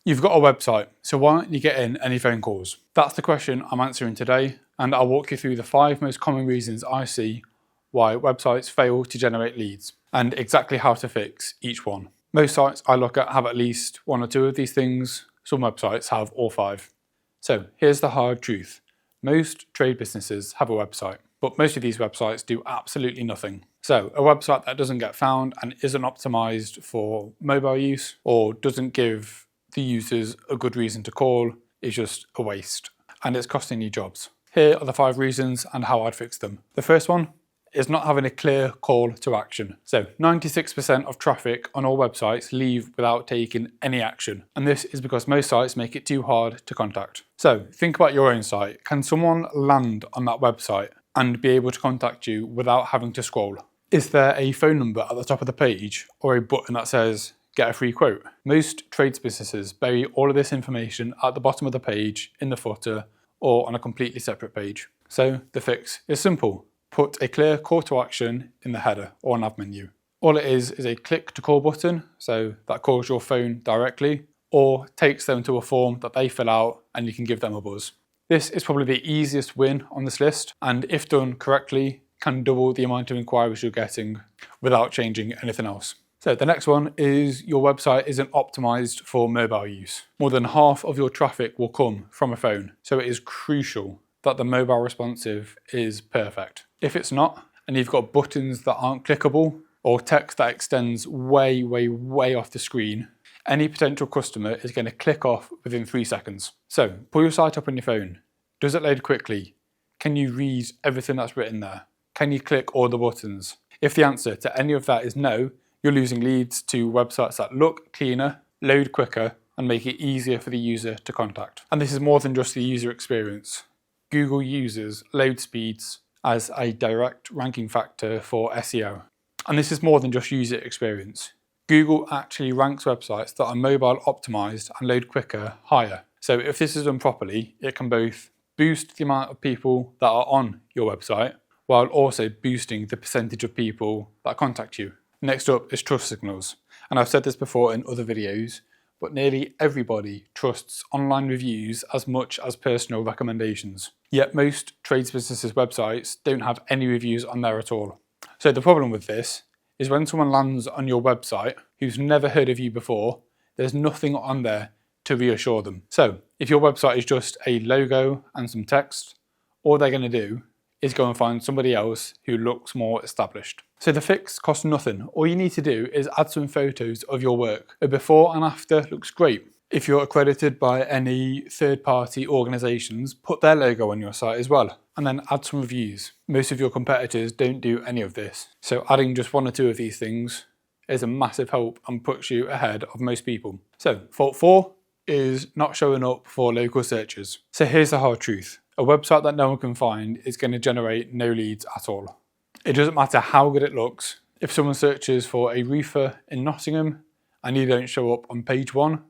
You've got a website, so why aren't you getting any phone calls? That's the question I'm answering today, and I'll walk you through the 5 most common reasons I see why websites fail to generate leads, and exactly how to fix each one. Most sites I look at have at least 1 or 2 of these things. Some websites have all 5. So here's the hard truth. Most trade businesses have a website, but most of these websites do absolutely nothing. So a website that doesn't get found and isn't optimized for mobile use, or doesn't give the users a good reason to call, is just a waste, and it's costing you jobs. Here are the 5 reasons and how I'd fix them. The first one is not having a clear call to action. So 96% of traffic on all websites leave without taking any action. And this is because most sites make it too hard to contact. So think about your own site. Can someone land on that website and be able to contact you without having to scroll? Is there a phone number at the top of the page or a button that says get a free quote? Most trades businesses bury all of this information at the bottom of the page, in the footer, or on a completely separate page. So the fix is simple. Put a clear call to action in the header or nav menu. All it is a click to call button, so that calls your phone directly, or takes them to a form that they fill out and you can give them a buzz. This is probably the easiest win on this list, and if done correctly, can double the amount of inquiries you're getting without changing anything else. So the next one is your website isn't optimized for mobile use. More than half of your traffic will come from a phone, so it is crucial that the mobile responsive is perfect. If it's not, and you've got buttons that aren't clickable, or text that extends way off the screen, any potential customer is going to click off within 3 seconds. So pull your site up on your phone. Does it load quickly? Can you read everything that's written there? Can you click all the buttons? If the answer to any of that is no, you're losing leads to websites that look cleaner, load quicker, and make it easier for the user to contact. And this is more than just the user experience. Google uses load speeds as a direct ranking factor for SEO. And this is more than just user experience. Google actually ranks websites that are mobile optimized and load quicker higher. So if this is done properly, it can both boost the amount of people that are on your website, while also boosting the percentage of people that contact you. Next up is trust signals. And I've said this before in other videos, but nearly everybody trusts online reviews as much as personal recommendations. Yet most trades businesses' websites don't have any reviews on there at all. So the problem with this is when someone lands on your website who's never heard of you before, there's nothing on there to reassure them. So if your website is just a logo and some text, all they're going to do is go and find somebody else who looks more established. So the fix costs nothing. All you need to do is add some photos of your work. A before and after looks great. If you're accredited by any third-party organisations, put their logo on your site as well, and then add some reviews. Most of your competitors don't do any of this, so adding just 1 or 2 of these things is a massive help and puts you ahead of most people. So fault 4 is not showing up for local searches. So here's the hard truth. A website that no one can find is going to generate no leads at all. It doesn't matter how good it looks. If someone searches for a roofer in Nottingham and you don't show up on page 1,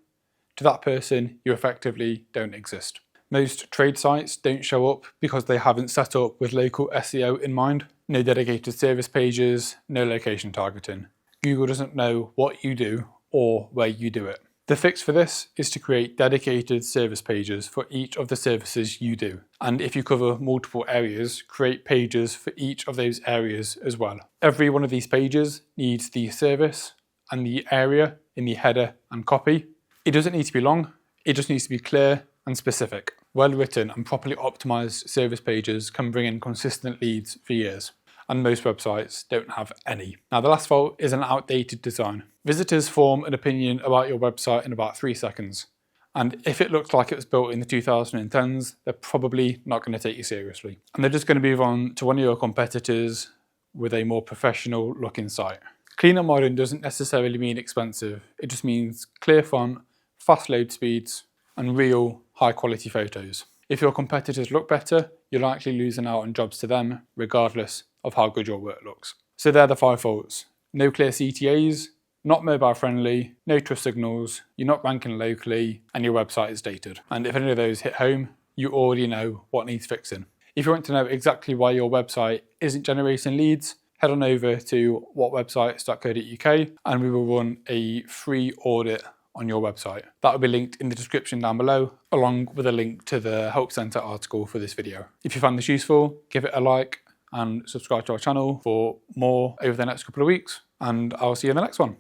to that person, you effectively don't exist. Most trade sites don't show up because they haven't set up with local SEO in mind. No dedicated service pages, no location targeting. Google doesn't know what you do or where you do it. The fix for this is to create dedicated service pages for each of the services you do. And if you cover multiple areas, create pages for each of those areas as well. Every one of these pages needs the service and the area in the header and copy. It doesn't need to be long, it just needs to be clear and specific. Well-written and properly optimized service pages can bring in consistent leads for years, and most websites don't have any. Now the last fault is an outdated design. Visitors form an opinion about your website in about 3 seconds, and if it looks like it was built in the 2010s, they're probably not going to take you seriously. And they're just going to move on to one of your competitors with a more professional looking site. Clean and modern doesn't necessarily mean expensive, it just means clear font, fast load speeds, and real high quality photos. If your competitors look better, you're likely losing out on jobs to them, regardless of how good your work looks. So they're the 5 faults. No clear CTAs, not mobile friendly, no trust signals, you're not ranking locally, and your website is dated. And if any of those hit home, you already know what needs fixing. If you want to know exactly why your website isn't generating leads, head on over to whatwebsites.co.uk and we will run a free audit on your website. That will be linked in the description down below, along with a link to the Help Centre article for this video. If you found this useful, give it a like and subscribe to our channel for more over the next couple of weeks, and I'll see you in the next one.